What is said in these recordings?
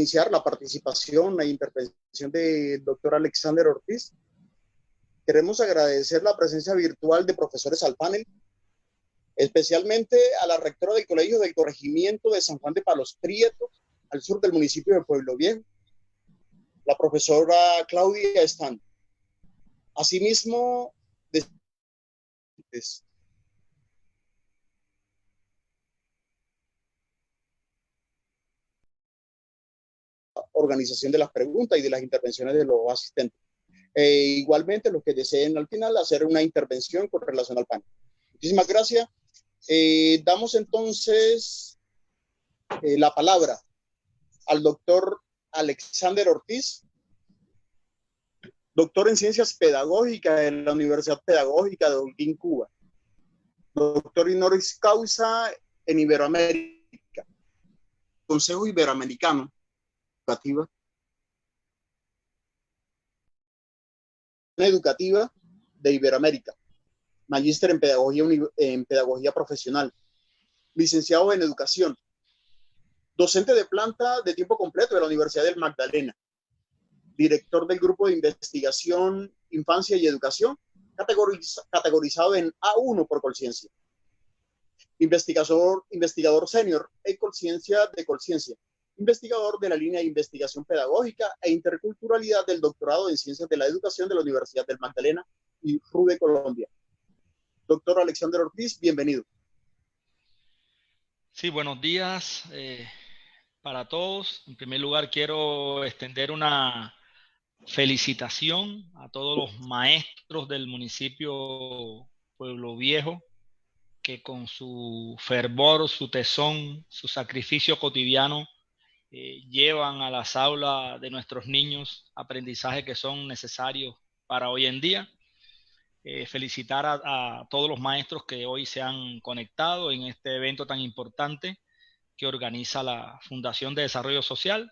iniciar la participación e intervención del doctor Alexander Ortiz. Queremos agradecer la presencia virtual de profesores al panel, especialmente a la rectora del Colegio del Corregimiento de San Juan de Palos Prieto, al sur del municipio de Pueblo Viejo, la profesora Claudia Stan. Asimismo, organización de las preguntas y de las intervenciones de los asistentes. Igualmente, los que deseen al final hacer una intervención con relación al panel. Muchísimas gracias. Damos entonces la palabra al doctor Alexander Ortiz, doctor en Ciencias Pedagógicas de la Universidad Pedagógica de Holguín, Cuba, doctor honoris causa en Iberoamérica, Consejo Iberoamericano Educativa de Iberoamérica, magíster en pedagogía profesional, licenciado en educación, docente de planta de tiempo completo de la Universidad del Magdalena, director del grupo de investigación Infancia y Educación, categorizado en A1 por Colciencia, investigador senior en Colciencia de Colciencia, investigador de la línea de investigación pedagógica e interculturalidad del doctorado en Ciencias de la Educación de la Universidad del Magdalena y RUDE Colombia. Doctor Alexander Ortiz, bienvenido. Sí, buenos días para todos. En primer lugar, quiero extender una felicitación a todos los maestros del municipio Pueblo Viejo que con su fervor, su tesón, su sacrificio cotidiano llevan a las aulas de nuestros niños aprendizajes que son necesarios para hoy en día. Felicitar a todos los maestros que hoy se han conectado en este evento tan importante que organiza la Fundación de Desarrollo Social.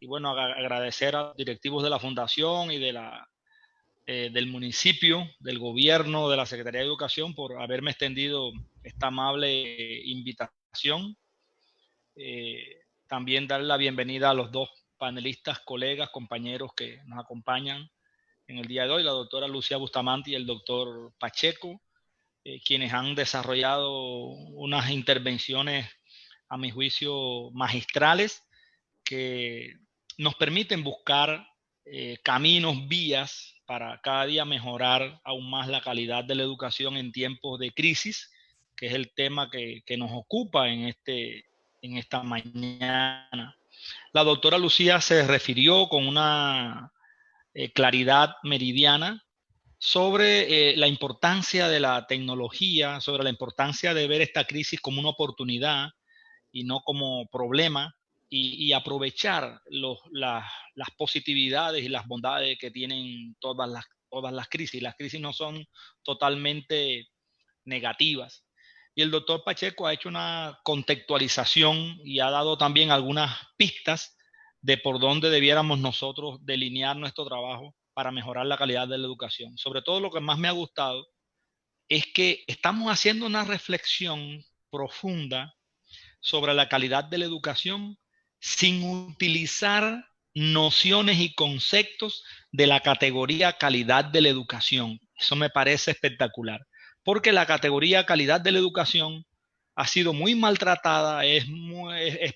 Y bueno, agradecer a los directivos de la Fundación y del municipio, del gobierno, de la Secretaría de Educación por haberme extendido esta amable invitación. También dar la bienvenida a los dos panelistas, colegas, compañeros que nos acompañan en el día de hoy, la doctora Lucía Bustamante y el doctor Pacheco, quienes han desarrollado unas intervenciones, a mi juicio, magistrales que nos permiten buscar caminos, vías para cada día mejorar aún más la calidad de la educación en tiempos de crisis, que es el tema que nos ocupa en esta mañana. La doctora Lucía se refirió con una claridad meridiana sobre la importancia de la tecnología, sobre la importancia de ver esta crisis como una oportunidad y no como problema, y aprovechar las positividades y las bondades que tienen todas las crisis. Las crisis no son totalmente negativas. Y el doctor Pacheco ha hecho una contextualización y ha dado también algunas pistas de por dónde debiéramos nosotros delinear nuestro trabajo para mejorar la calidad de la educación. Sobre todo, lo que más me ha gustado es que estamos haciendo una reflexión profunda sobre la calidad de la educación sin utilizar nociones y conceptos de la categoría calidad de la educación. Eso me parece espectacular, porque la categoría calidad de la educación ha sido muy maltratada, es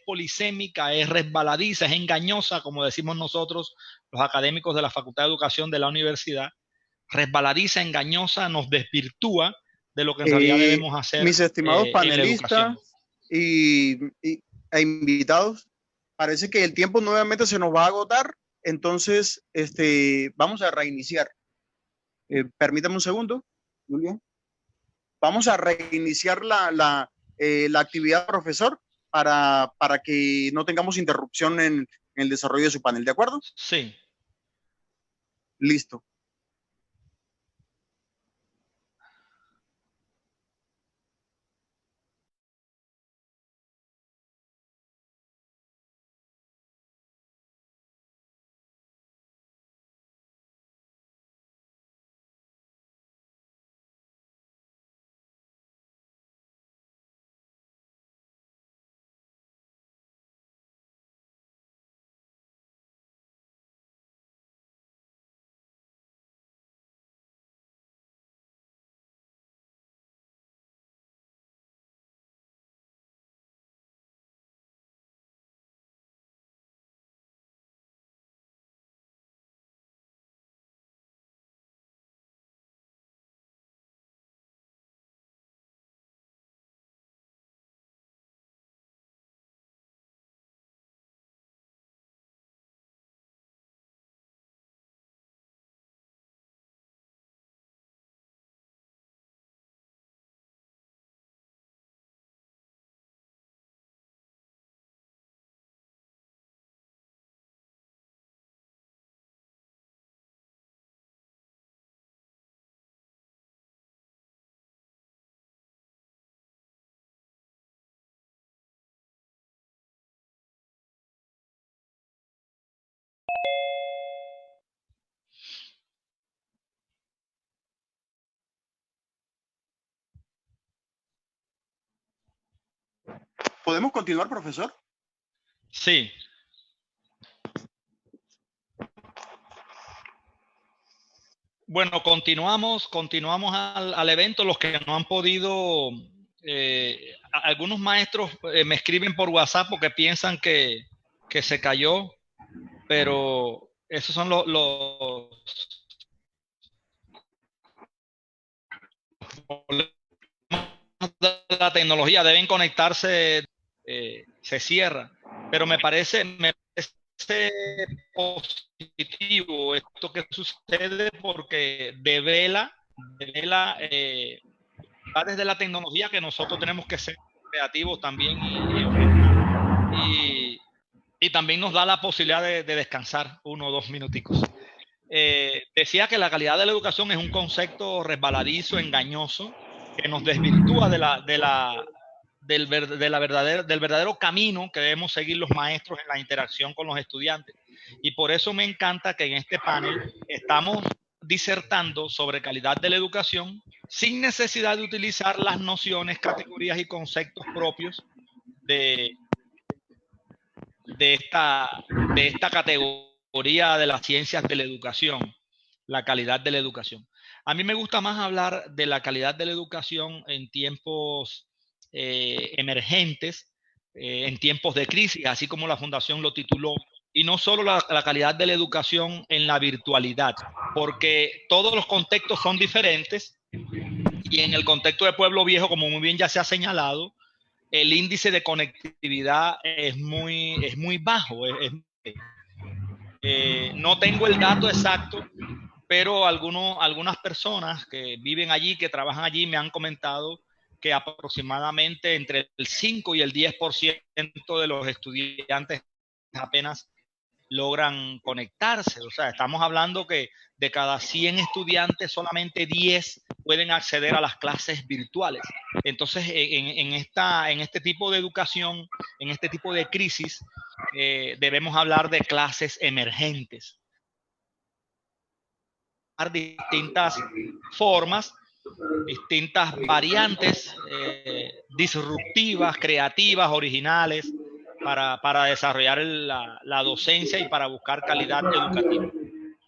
polisémica, es resbaladiza, es engañosa, como decimos nosotros, los académicos de la Facultad de Educación de la universidad. Resbaladiza, engañosa, nos desvirtúa de lo que en realidad debemos hacer Mis estimados en la educación. panelistas e invitados, parece que el tiempo nuevamente se nos va a agotar, entonces vamos a reiniciar. Permítame un segundo, Julián. Vamos a reiniciar la actividad, profesor, para que no tengamos interrupción en el desarrollo de su panel, ¿de acuerdo? Sí. Listo. ¿Podemos continuar, profesor? Sí. Bueno, continuamos al evento. Los que no han podido, algunos maestros me escriben por WhatsApp porque piensan que se cayó, pero esos son los problemas de la tecnología. Deben conectarse, se cierra. Pero me parece positivo esto que sucede porque devela desde la tecnología que nosotros tenemos que ser creativos también y también nos da la posibilidad de descansar 1 o 2 minuticos. Decía que la calidad de la educación es un concepto resbaladizo, engañoso, que nos desvirtúa del verdadero camino que debemos seguir los maestros en la interacción con los estudiantes. Y por eso me encanta que en este panel estamos disertando sobre calidad de la educación sin necesidad de utilizar las nociones, categorías y conceptos propios de esta categoría de las ciencias de la educación, la calidad de la educación. A mí me gusta más hablar de la calidad de la educación en tiempos emergentes, en tiempos de crisis, así como la Fundación lo tituló, y no solo la calidad de la educación en la virtualidad, porque todos los contextos son diferentes y en el contexto de Pueblo Viejo, como muy bien ya se ha señalado, el índice de conectividad es muy bajo. No tengo el dato exacto, pero algunas personas que viven allí, que trabajan allí, me han comentado que aproximadamente entre el 5 y el 10% de los estudiantes apenas logran conectarse. O sea, estamos hablando que de cada 100 estudiantes, solamente 10 pueden acceder a las clases virtuales. Entonces, en este tipo de educación, en este tipo de crisis, debemos hablar de clases emergentes. Distintas formas, distintas variantes disruptivas, creativas, originales, para desarrollar la docencia y para buscar calidad educativa.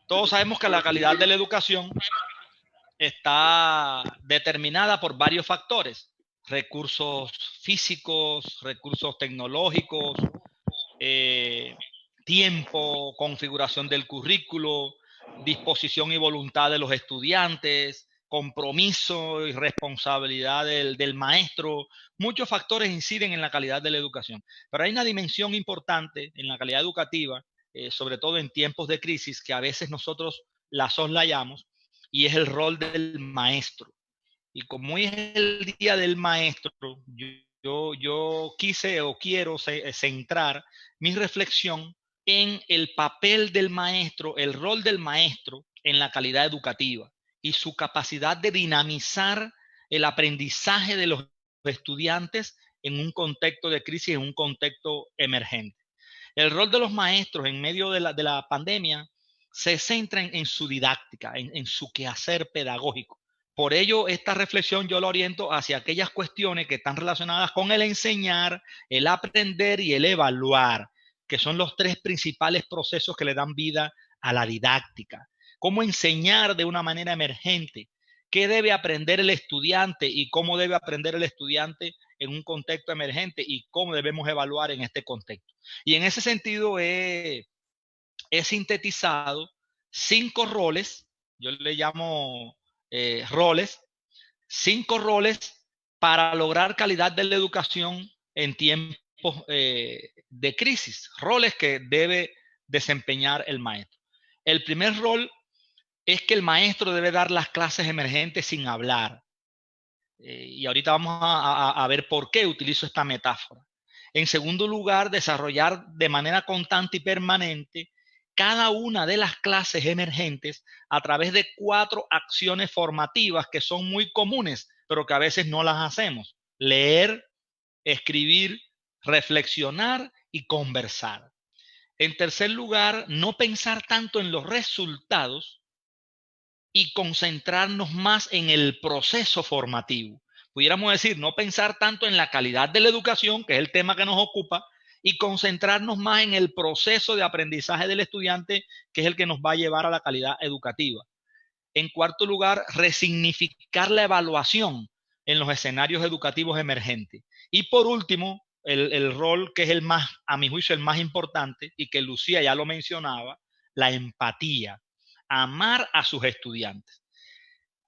Todos sabemos que la calidad de la educación está determinada por varios factores: recursos físicos, recursos tecnológicos, tiempo, configuración del currículo, disposición y voluntad de los estudiantes, compromiso y responsabilidad del maestro. Muchos factores inciden en la calidad de la educación, pero hay una dimensión importante en la calidad educativa, sobre todo en tiempos de crisis, que a veces nosotros la soslayamos, y es el rol del maestro. Y como es el día del maestro, yo quise o quiero centrar mi reflexión en el papel del maestro, el rol del maestro en la calidad educativa y su capacidad de dinamizar el aprendizaje de los estudiantes en un contexto de crisis, en un contexto emergente. El rol de los maestros en medio de la pandemia se centra en su didáctica, en su quehacer pedagógico. Por ello, esta reflexión yo la oriento hacia aquellas cuestiones que están relacionadas con el enseñar, el aprender y el evaluar, que son los 3 principales procesos que le dan vida a la didáctica. Cómo enseñar de una manera emergente, qué debe aprender el estudiante y cómo debe aprender el estudiante en un contexto emergente y cómo debemos evaluar en este contexto. Y en ese sentido he sintetizado 5 roles, yo le llamo roles, 5 roles para lograr calidad de la educación en tiempos de crisis, roles que debe desempeñar el maestro. El primer rol es que el maestro debe dar las clases emergentes sin hablar. Y ahorita vamos a ver por qué utilizo esta metáfora. En segundo lugar, desarrollar de manera constante y permanente cada una de las clases emergentes a través de 4 acciones formativas que son muy comunes, pero que a veces no las hacemos: leer, escribir, reflexionar y conversar. En tercer lugar, no pensar tanto en los resultados y concentrarnos más en el proceso formativo. Pudiéramos decir, no pensar tanto en la calidad de la educación, que es el tema que nos ocupa, y concentrarnos más en el proceso de aprendizaje del estudiante, que es el que nos va a llevar a la calidad educativa. En cuarto lugar, resignificar la evaluación en los escenarios educativos emergentes. Y por último, el rol que es el más, a mi juicio, el más importante, y que Lucía ya lo mencionaba, la empatía. Amar a sus estudiantes.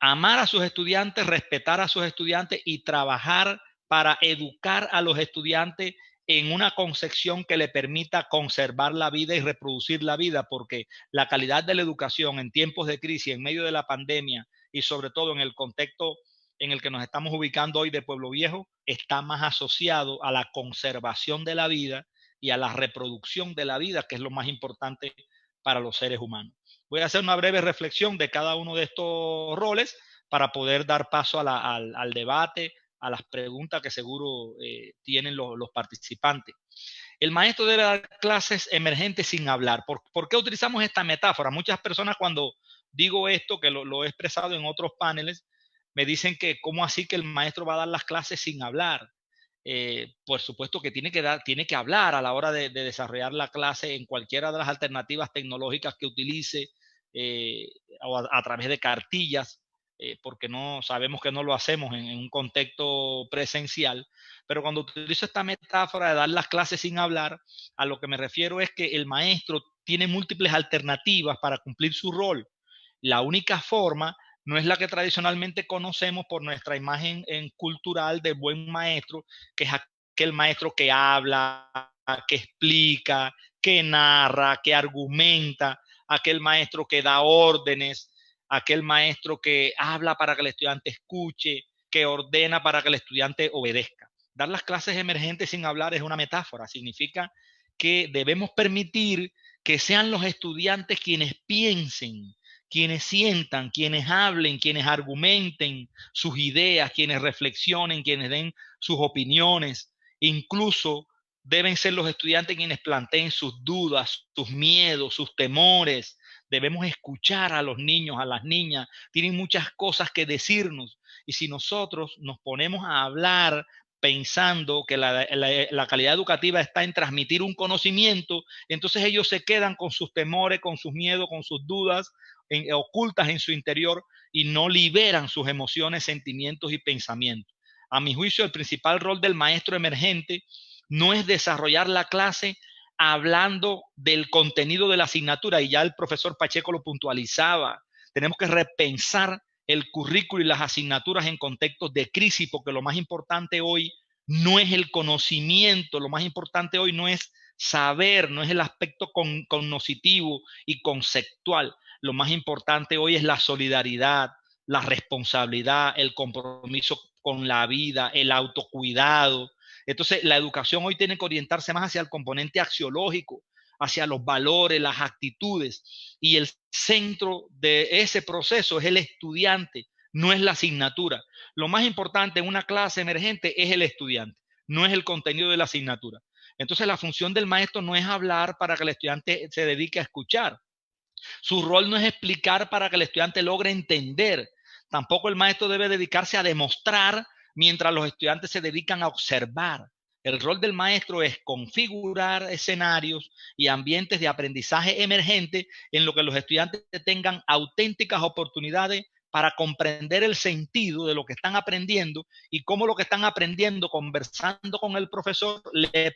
Amar a sus estudiantes, respetar a sus estudiantes y trabajar para educar a los estudiantes en una concepción que le permita conservar la vida y reproducir la vida, porque la calidad de la educación en tiempos de crisis, en medio de la pandemia y sobre todo en el contexto en el que nos estamos ubicando hoy de Pueblo Viejo, está más asociado a la conservación de la vida y a la reproducción de la vida, que es lo más importante para los seres humanos. Voy a hacer una breve reflexión de cada uno de estos roles para poder dar paso al debate, a las preguntas que seguro tienen los participantes. El maestro debe dar clases emergentes sin hablar. ¿Por qué utilizamos esta metáfora? Muchas personas cuando digo esto, que lo he expresado en otros paneles, me dicen que cómo así que el maestro va a dar las clases sin hablar. Por supuesto que tiene que hablar a la hora de desarrollar la clase en cualquiera de las alternativas tecnológicas que utilice, o a través de cartillas, porque no sabemos que no lo hacemos en un contexto presencial. Pero cuando utilizo esta metáfora de dar las clases sin hablar, a lo que me refiero es que el maestro tiene múltiples alternativas para cumplir su rol. La única forma no es la que tradicionalmente conocemos por nuestra imagen cultural de buen maestro, que es aquel maestro que habla, que explica, que narra, que argumenta, aquel maestro que da órdenes, aquel maestro que habla para que el estudiante escuche, que ordena para que el estudiante obedezca. Dar las clases emergentes sin hablar es una metáfora, significa que debemos permitir que sean los estudiantes quienes piensen, quienes sientan, quienes hablen, quienes argumenten sus ideas, quienes reflexionen, quienes den sus opiniones. Incluso deben ser los estudiantes quienes planteen sus dudas, sus miedos, sus temores. Debemos escuchar a los niños, a las niñas. Tienen muchas cosas que decirnos. Y si nosotros nos ponemos a hablar pensando que la calidad educativa está en transmitir un conocimiento, entonces ellos se quedan con sus temores, con sus miedos, con sus dudas ocultas en su interior y no liberan sus emociones, sentimientos y pensamientos. A mi juicio, el principal rol del maestro emergente no es desarrollar la clase hablando del contenido de la asignatura, y ya el profesor Pacheco lo puntualizaba. Tenemos que repensar el currículo y las asignaturas en contextos de crisis, porque lo más importante hoy no es el conocimiento, lo más importante hoy no es saber, no es el aspecto cognoscitivo y conceptual. Lo más importante hoy es la solidaridad, la responsabilidad, el compromiso con la vida, el autocuidado. Entonces, la educación hoy tiene que orientarse más hacia el componente axiológico, hacia los valores, las actitudes. Y el centro de ese proceso es el estudiante, no es la asignatura. Lo más importante en una clase emergente es el estudiante, no es el contenido de la asignatura. Entonces, la función del maestro no es hablar para que el estudiante se dedique a escuchar. Su rol no es explicar para que el estudiante logre entender. Tampoco el maestro debe dedicarse a demostrar mientras los estudiantes se dedican a observar. El rol del maestro es configurar escenarios y ambientes de aprendizaje emergente en lo que los estudiantes tengan auténticas oportunidades para comprender el sentido de lo que están aprendiendo y cómo lo que están aprendiendo, conversando con el profesor, le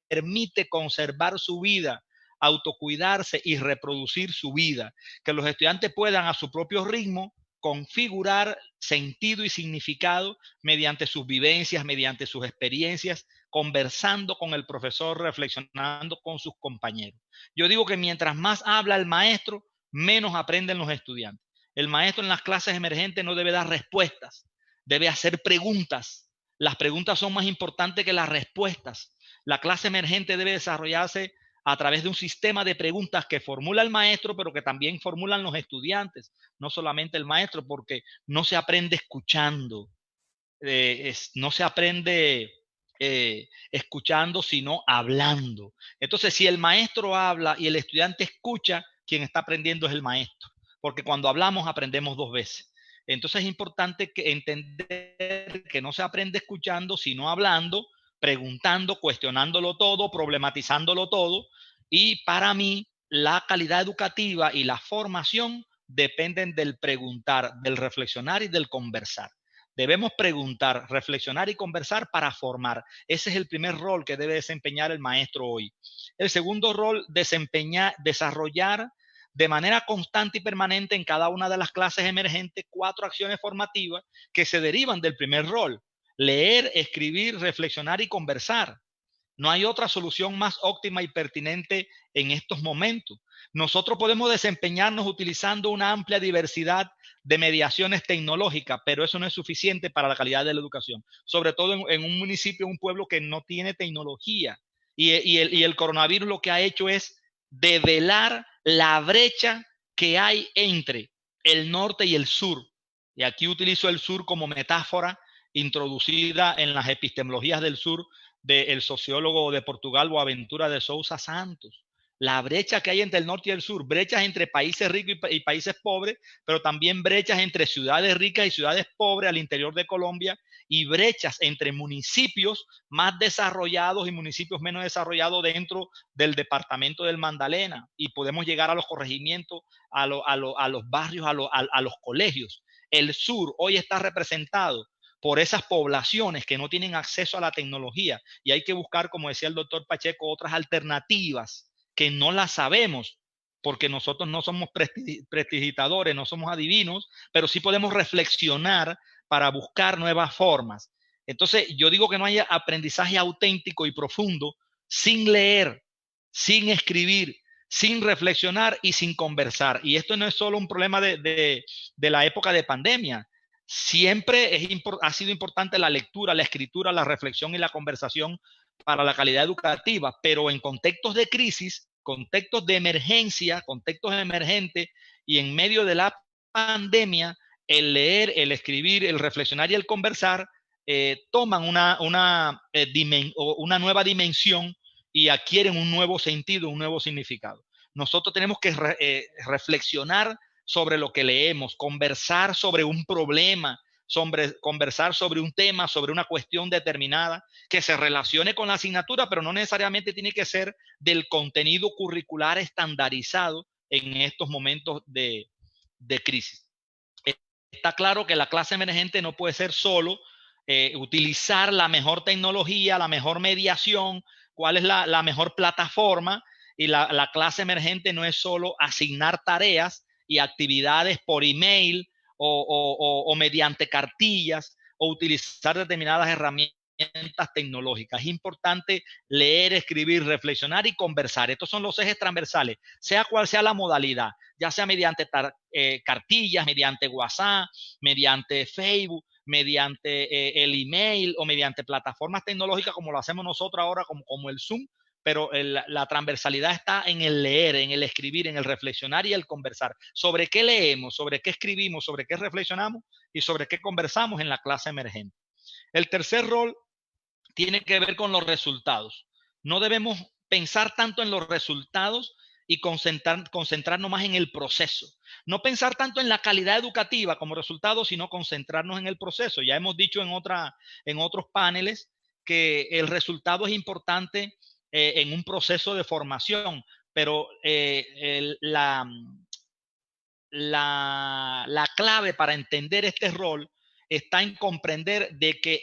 permite conservar su vida, autocuidarse y reproducir su vida. Que los estudiantes puedan a su propio ritmo configurar sentido y significado mediante sus vivencias, mediante sus experiencias, conversando con el profesor, reflexionando con sus compañeros. Yo digo que mientras más habla el maestro, menos aprenden los estudiantes. El maestro en las clases emergentes no debe dar respuestas, debe hacer preguntas. Las preguntas son más importantes que las respuestas. La clase emergente debe desarrollarse a través de un sistema de preguntas que formula el maestro, pero que también formulan los estudiantes, no solamente el maestro, porque no se aprende escuchando, no se aprende escuchando, sino hablando. Entonces, si el maestro habla y el estudiante escucha, quien está aprendiendo es el maestro, porque cuando hablamos aprendemos dos veces. Entonces es importante entender que no se aprende escuchando, sino hablando, preguntando, cuestionándolo todo, problematizándolo todo. Y para mí, la calidad educativa y la formación dependen del preguntar, del reflexionar y del conversar. Debemos preguntar, reflexionar y conversar para formar. Ese es el primer rol que debe desempeñar el maestro hoy. El segundo rol, desarrollar de manera constante y permanente en cada una de las clases emergentes 4 acciones formativas que se derivan del primer rol: leer, escribir, reflexionar y conversar. No hay otra solución más óptima y pertinente en estos momentos. Nosotros podemos desempeñarnos utilizando una amplia diversidad de mediaciones tecnológicas, pero eso no es suficiente para la calidad de la educación, sobre todo en un municipio, un pueblo que no tiene tecnología. Y el coronavirus lo que ha hecho es develar la brecha que hay entre el norte y el sur. Y aquí utilizo el sur como metáfora introducida en las epistemologías del sur del sociólogo de Portugal, Boaventura de Sousa Santos. La brecha que hay entre el norte y el sur, brechas entre países ricos y países pobres, pero también brechas entre ciudades ricas y ciudades pobres al interior de Colombia, y brechas entre municipios más desarrollados y municipios menos desarrollados dentro del departamento del Magdalena. Y podemos llegar a los corregimientos, a los barrios, a los colegios. El sur hoy está representado por esas poblaciones que no tienen acceso a la tecnología, y hay que buscar, como decía el doctor Pacheco, otras alternativas que no las sabemos, porque nosotros no somos prestidigitadores, no somos adivinos, pero sí podemos reflexionar para buscar nuevas formas. Entonces, yo digo que no hay aprendizaje auténtico y profundo sin leer, sin escribir, sin reflexionar y sin conversar. Y esto no es solo un problema de la época de pandemia. Siempre ha sido importante la lectura, la escritura, la reflexión y la conversación para la calidad educativa, pero en contextos de crisis, contextos de emergencia, contextos emergentes, y en medio de la pandemia, el leer, el escribir, el reflexionar y el conversar toman una nueva dimensión y adquieren un nuevo sentido, un nuevo significado. Nosotros tenemos que reflexionar sobre lo que leemos, conversar sobre un problema, conversar sobre un tema, sobre una cuestión determinada que se relacione con la asignatura, pero no necesariamente tiene que ser del contenido curricular estandarizado en estos momentos de crisis. Está claro que la clase emergente no puede ser solo utilizar la mejor tecnología, la mejor mediación, cuál es la mejor plataforma, y la clase emergente no es solo asignar tareas y actividades por email o mediante cartillas, o utilizar determinadas herramientas tecnológicas. Es importante leer, escribir, reflexionar y conversar. Estos son los ejes transversales, sea cual sea la modalidad, ya sea mediante cartillas, mediante WhatsApp, mediante Facebook, mediante el email o mediante plataformas tecnológicas como lo hacemos nosotros ahora, como el Zoom. Pero la transversalidad está en el leer, en el escribir, en el reflexionar y el conversar. ¿Sobre qué leemos? ¿Sobre qué escribimos? ¿Sobre qué reflexionamos? ¿Y sobre qué conversamos en la clase emergente? El tercer rol tiene que ver con los resultados. No debemos pensar tanto en los resultados y concentrarnos más en el proceso. No pensar tanto en la calidad educativa como resultado, sino concentrarnos en el proceso. Ya hemos dicho en otros paneles que el resultado es importante en un proceso de formación, pero la clave para entender este rol está en comprender que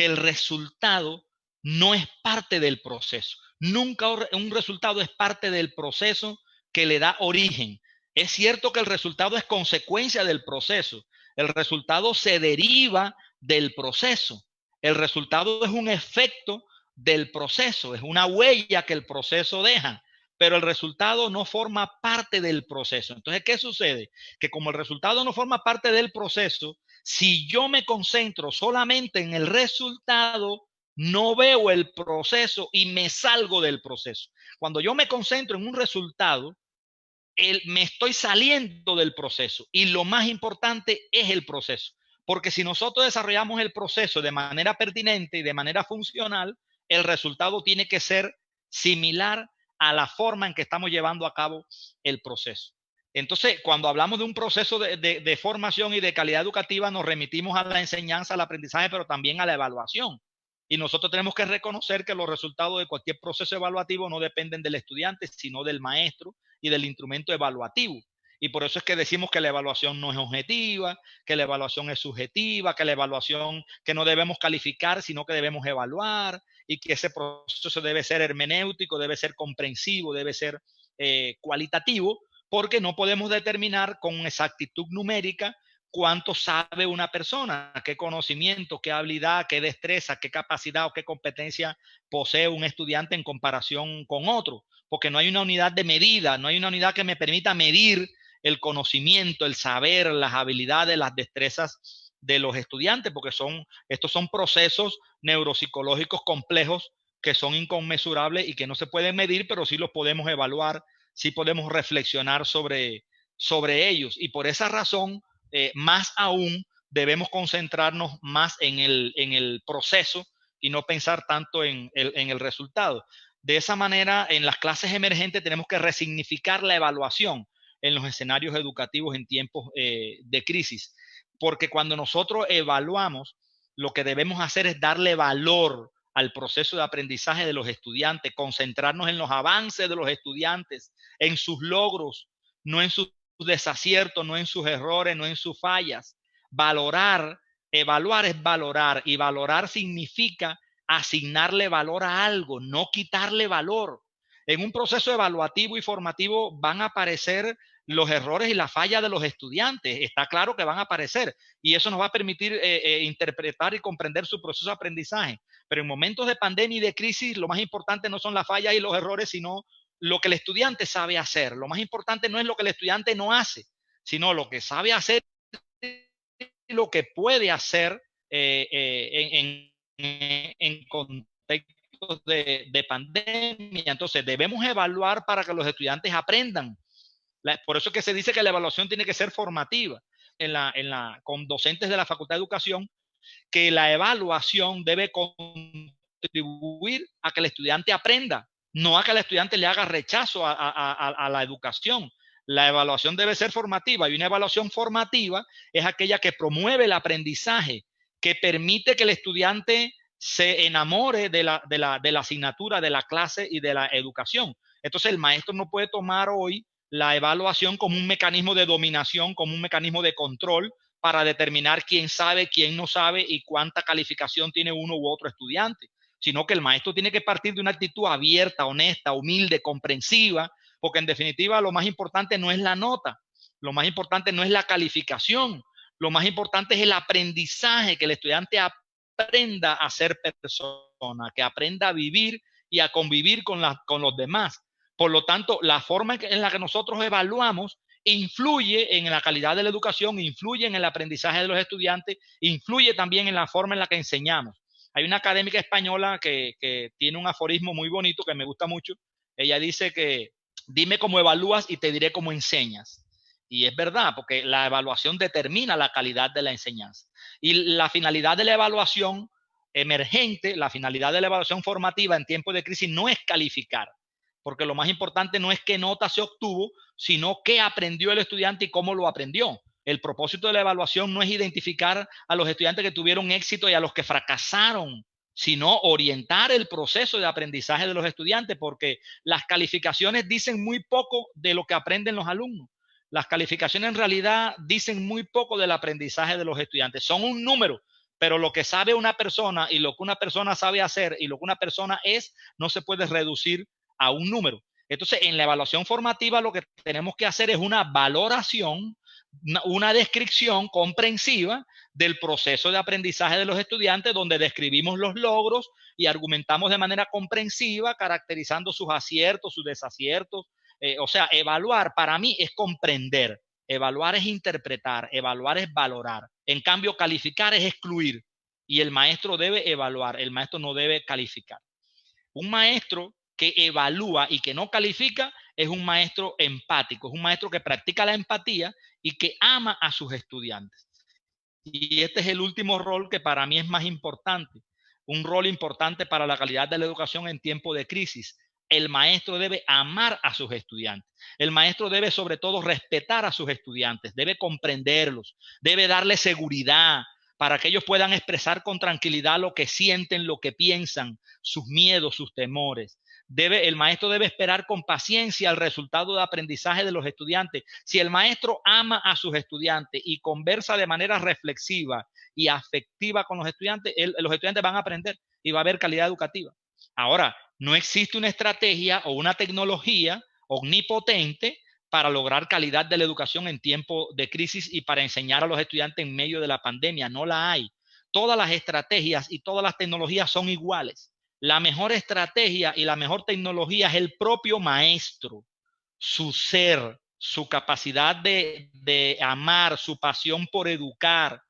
el resultado no es parte del proceso. Nunca un resultado es parte del proceso que le da origen. Es cierto que el resultado es consecuencia del proceso. El resultado se deriva del proceso. El resultado es un efecto del proceso, es una huella que el proceso deja, pero el resultado no forma parte del proceso. Entonces, ¿qué sucede? Que como el resultado no forma parte del proceso, si yo me concentro solamente en el resultado, no veo el proceso y me salgo del proceso. Cuando yo me concentro en un resultado, me estoy saliendo del proceso, y lo más importante es el proceso. Porque si nosotros desarrollamos el proceso de manera pertinente y de manera funcional, el resultado tiene que ser similar a la forma en que estamos llevando a cabo el proceso. Entonces, cuando hablamos de un proceso de formación y de calidad educativa, nos remitimos a la enseñanza, al aprendizaje, pero también a la evaluación. Y nosotros tenemos que reconocer que los resultados de cualquier proceso evaluativo no dependen del estudiante, sino del maestro y del instrumento evaluativo. Y por eso es que decimos que la evaluación no es objetiva, que la evaluación es subjetiva, que la evaluación que no debemos calificar, sino que debemos evaluar, y que ese proceso debe ser hermenéutico, debe ser comprensivo, debe ser cualitativo, porque no podemos determinar con exactitud numérica cuánto sabe una persona, qué conocimiento, qué habilidad, qué destreza, qué capacidad o qué competencia posee un estudiante en comparación con otro, porque no hay una unidad de medida, no hay una unidad que me permita medir el conocimiento, el saber, las habilidades, las destrezas de los estudiantes, porque estos son procesos neuropsicológicos complejos que son inconmensurables y que no se pueden medir, pero sí los podemos evaluar, sí podemos reflexionar sobre ellos. Y por esa razón, más aún, debemos concentrarnos más en el proceso y no pensar tanto en el resultado. De esa manera, en las clases emergentes tenemos que resignificar la evaluación en los escenarios educativos en tiempos de crisis, porque cuando nosotros evaluamos, lo que debemos hacer es darle valor al proceso de aprendizaje de los estudiantes, concentrarnos en los avances de los estudiantes, en sus logros, no en sus desaciertos, no en sus errores, no en sus fallas. Valorar, evaluar es valorar, y valorar significa asignarle valor a algo, no quitarle valor. En un proceso evaluativo y formativo van a aparecer los errores y las fallas de los estudiantes. Está claro que van a aparecer, y eso nos va a permitir interpretar y comprender su proceso de aprendizaje. Pero en momentos de pandemia y de crisis, lo más importante no son las fallas y los errores, sino lo que el estudiante sabe hacer. Lo más importante no es lo que el estudiante no hace, sino lo que sabe hacer y lo que puede hacer en contextos de pandemia. Entonces, debemos evaluar para que los estudiantes aprendan. Por eso es que se dice que la evaluación tiene que ser formativa con docentes de la Facultad de Educación, que la evaluación debe contribuir a que el estudiante aprenda, no a que el estudiante le haga rechazo a la educación. La evaluación debe ser formativa, y una evaluación formativa es aquella que promueve el aprendizaje, que permite que el estudiante se enamore de la asignatura, de la clase y de la educación. Entonces el maestro no puede tomar hoy la evaluación como un mecanismo de dominación, como un mecanismo de control para determinar quién sabe, quién no sabe y cuánta calificación tiene uno u otro estudiante, sino que el maestro tiene que partir de una actitud abierta, honesta, humilde, comprensiva, porque en definitiva lo más importante no es la nota, lo más importante no es la calificación, lo más importante es el aprendizaje, que el estudiante aprenda a ser persona, que aprenda a vivir y a convivir con los demás. Por lo tanto, la forma en la que nosotros evaluamos influye en la calidad de la educación, influye en el aprendizaje de los estudiantes, influye también en la forma en la que enseñamos. Hay una académica española que tiene un aforismo muy bonito que me gusta mucho. Ella dice que dime cómo evalúas y te diré cómo enseñas. Y es verdad, porque la evaluación determina la calidad de la enseñanza. Y la finalidad de la evaluación emergente, la finalidad de la evaluación formativa en tiempos de crisis no es calificar, porque lo más importante no es qué nota se obtuvo, sino qué aprendió el estudiante y cómo lo aprendió. El propósito de la evaluación no es identificar a los estudiantes que tuvieron éxito y a los que fracasaron, sino orientar el proceso de aprendizaje de los estudiantes, porque las calificaciones dicen muy poco de lo que aprenden los alumnos. Las calificaciones en realidad dicen muy poco del aprendizaje de los estudiantes. Son un número, pero lo que sabe una persona y lo que una persona sabe hacer y lo que una persona es no se puede reducir a un número. Entonces, en la evaluación formativa lo que tenemos que hacer es una valoración, una descripción comprensiva del proceso de aprendizaje de los estudiantes, donde describimos los logros y argumentamos de manera comprensiva, caracterizando sus aciertos, sus desaciertos. O sea, evaluar para mí es comprender, evaluar es interpretar, evaluar es valorar. En cambio, calificar es excluir, y el maestro debe evaluar, el maestro no debe calificar. Un maestro que evalúa y que no califica es un maestro empático, es un maestro que practica la empatía y que ama a sus estudiantes. Y este es el último rol que para mí es más importante, un rol importante para la calidad de la educación en tiempo de crisis: el maestro debe amar a sus estudiantes. El maestro debe sobre todo respetar a sus estudiantes, debe comprenderlos, debe darles seguridad para que ellos puedan expresar con tranquilidad lo que sienten, lo que piensan, sus miedos, sus temores. El maestro debe esperar con paciencia el resultado de aprendizaje de los estudiantes. Si el maestro ama a sus estudiantes y conversa de manera reflexiva y afectiva con los estudiantes van a aprender y va a haber calidad educativa. Ahora, no existe una estrategia o una tecnología omnipotente para lograr calidad de la educación en tiempo de crisis y para enseñar a los estudiantes en medio de la pandemia. No la hay. Todas las estrategias y todas las tecnologías son iguales. La mejor estrategia y la mejor tecnología es el propio maestro, su ser, su capacidad de amar, su pasión por educar.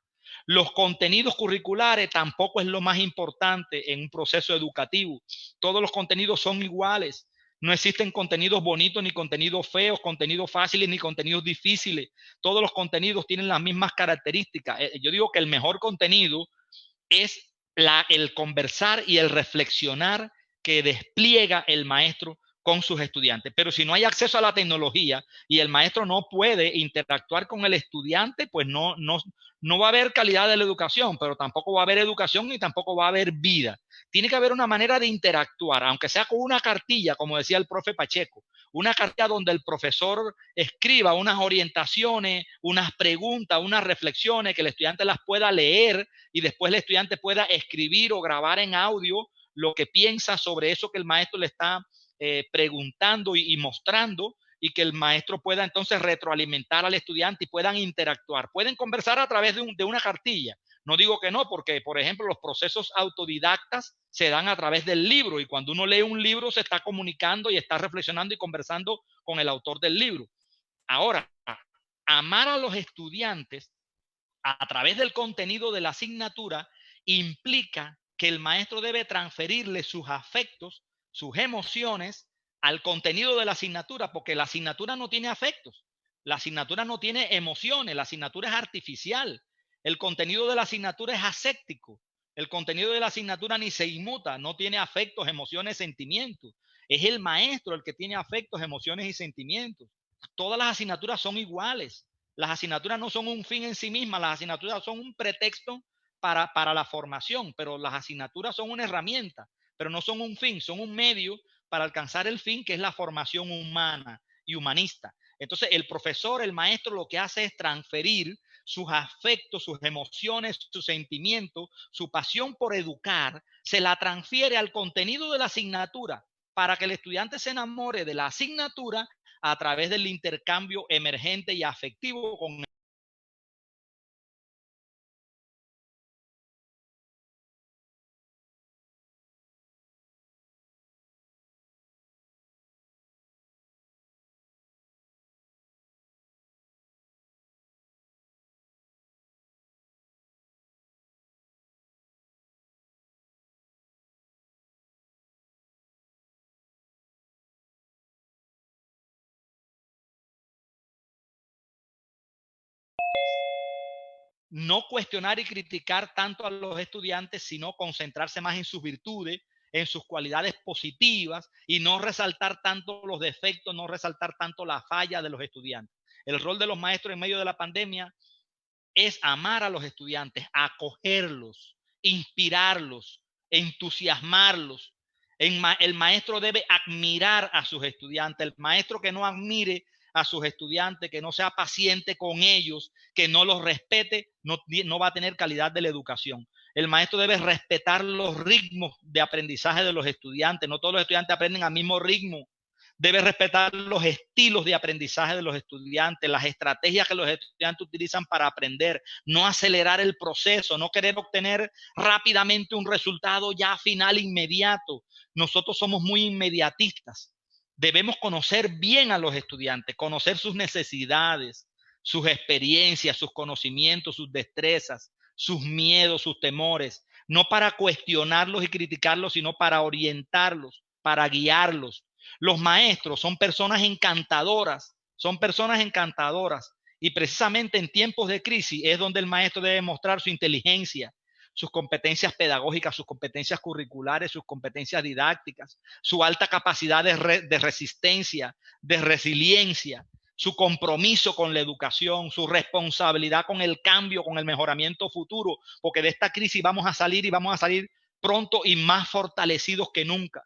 Los contenidos curriculares tampoco es lo más importante en un proceso educativo. Todos los contenidos son iguales. No existen contenidos bonitos ni contenidos feos, contenidos fáciles ni contenidos difíciles. Todos los contenidos tienen las mismas características. Yo digo que el mejor contenido es el conversar y el reflexionar que despliega el maestro con sus estudiantes. Pero si no hay acceso a la tecnología y el maestro no puede interactuar con el estudiante, pues no va a haber calidad de la educación, pero tampoco va a haber educación ni tampoco va a haber vida. Tiene que haber una manera de interactuar, aunque sea con una cartilla, como decía el profe Pacheco, una cartilla donde el profesor escriba unas orientaciones, unas preguntas, unas reflexiones, que el estudiante las pueda leer y después el estudiante pueda escribir o grabar en audio lo que piensa sobre eso que el maestro le está preguntando y mostrando, y que el maestro pueda entonces retroalimentar al estudiante y puedan interactuar. Pueden conversar a través de una cartilla. No digo que no, porque, por ejemplo, los procesos autodidactas se dan a través del libro, y cuando uno lee un libro se está comunicando y está reflexionando y conversando con el autor del libro. Ahora, amar a los estudiantes a través del contenido de la asignatura implica que el maestro debe transferirle sus afectos, sus emociones al contenido de la asignatura, porque la asignatura no tiene afectos, la asignatura no tiene emociones, la asignatura es artificial, el contenido de la asignatura es aséptico, el contenido de la asignatura ni se inmuta, no tiene afectos, emociones, sentimientos. Es el maestro el que tiene afectos, emociones y sentimientos. Todas las asignaturas son iguales. Las asignaturas no son un fin en sí mismas, las asignaturas son un pretexto para la formación, pero las asignaturas son una herramienta, pero no son un fin, son un medio para alcanzar el fin, que es la formación humana y humanista. Entonces, el profesor, el maestro, lo que hace es transferir sus afectos, sus emociones, sus sentimientos, su pasión por educar, se la transfiere al contenido de la asignatura para que el estudiante se enamore de la asignatura a través del intercambio emergente y afectivo con no cuestionar y criticar tanto a los estudiantes, sino concentrarse más en sus virtudes, en sus cualidades positivas, y no resaltar tanto los defectos, no resaltar tanto la falla de los estudiantes. El rol de los maestros en medio de la pandemia es amar a los estudiantes, acogerlos, inspirarlos, entusiasmarlos. El maestro debe admirar a sus estudiantes. El maestro que no admire a sus estudiantes, que no sea paciente con ellos, que no los respete, no va a tener calidad de la educación. El maestro debe respetar los ritmos de aprendizaje de los estudiantes. No todos los estudiantes aprenden al mismo ritmo. Debe respetar los estilos de aprendizaje de los estudiantes, las estrategias que los estudiantes utilizan para aprender, no acelerar el proceso, no querer obtener rápidamente un resultado ya final inmediato. Nosotros somos muy inmediatistas. Debemos conocer bien a los estudiantes, conocer sus necesidades, sus experiencias, sus conocimientos, sus destrezas, sus miedos, sus temores, no para cuestionarlos y criticarlos, sino para orientarlos, para guiarlos. Los maestros son personas encantadoras, y precisamente en tiempos de crisis es donde el maestro debe mostrar su inteligencia, sus competencias pedagógicas, sus competencias curriculares, sus competencias didácticas, su alta capacidad de resistencia, de resiliencia, su compromiso con la educación, su responsabilidad con el cambio, con el mejoramiento futuro, porque de esta crisis vamos a salir y vamos a salir pronto y más fortalecidos que nunca.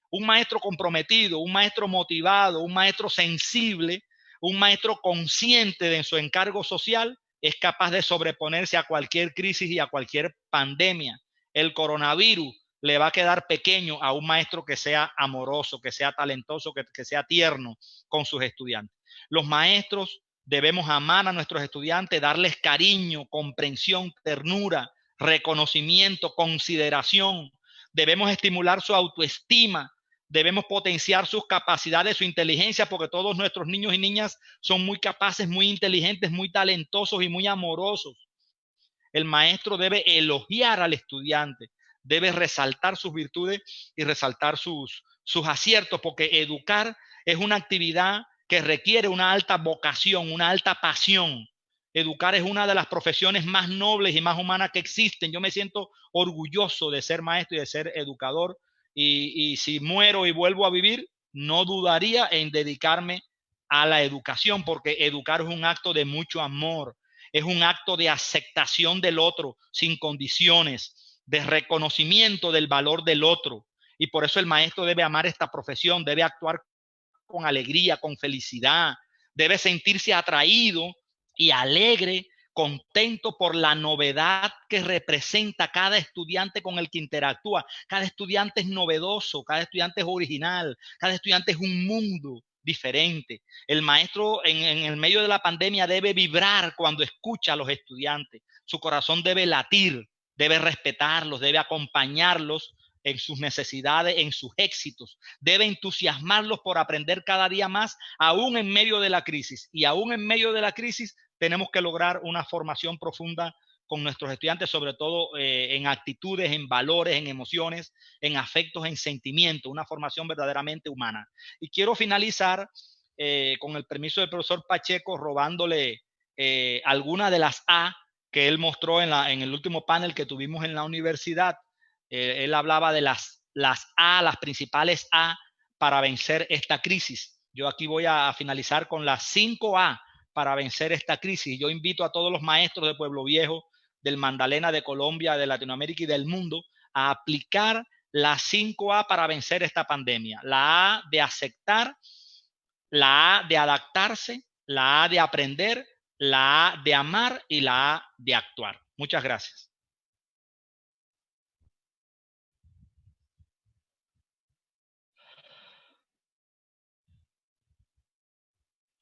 Un maestro comprometido, un maestro motivado, un maestro sensible, un maestro consciente de su encargo social es capaz de sobreponerse a cualquier crisis y a cualquier pandemia. El coronavirus le va a quedar pequeño a un maestro que sea amoroso, que sea talentoso, que sea tierno con sus estudiantes. Los maestros debemos amar a nuestros estudiantes, darles cariño, comprensión, ternura, reconocimiento, consideración. Debemos estimular su autoestima, debemos potenciar sus capacidades, su inteligencia, porque todos nuestros niños y niñas son muy capaces, muy inteligentes, muy talentosos y muy amorosos. El maestro debe elogiar al estudiante, debe resaltar sus virtudes y resaltar sus aciertos, porque educar es una actividad que requiere una alta vocación, una alta pasión. Educar es una de las profesiones más nobles y más humanas que existen. Yo me siento orgulloso de ser maestro y de ser educador. Y si muero y vuelvo a vivir, no dudaría en dedicarme a la educación, porque educar es un acto de mucho amor, es un acto de aceptación del otro sin condiciones, de reconocimiento del valor del otro. Y por eso el maestro debe amar esta profesión, debe actuar con alegría, con felicidad, debe sentirse atraído y alegre, contento por la novedad que representa cada estudiante con el que interactúa. Cada estudiante es novedoso, cada estudiante es original, cada estudiante es un mundo diferente. El maestro en el medio de la pandemia debe vibrar cuando escucha a los estudiantes. Su corazón debe latir, debe respetarlos, debe acompañarlos en sus necesidades, en sus éxitos. Debe entusiasmarlos por aprender cada día más, aún en medio de la crisis. Y aún en medio de la crisis tenemos que lograr una formación profunda con nuestros estudiantes, sobre todo en actitudes, en valores, en emociones, en afectos, en sentimientos, una formación verdaderamente humana. Y quiero finalizar con el permiso del profesor Pacheco, robándole alguna de las A que él mostró en el último panel que tuvimos en la universidad. Él hablaba de las A, las principales A para vencer esta crisis. Yo aquí voy a finalizar con las 5 A para vencer esta crisis. Yo invito a todos los maestros de Pueblo Viejo, del Magdalena, de Colombia, de Latinoamérica y del mundo a aplicar las 5 A para vencer esta pandemia. La A de aceptar, la A de adaptarse, la A de aprender, la A de amar y la A de actuar. Muchas gracias.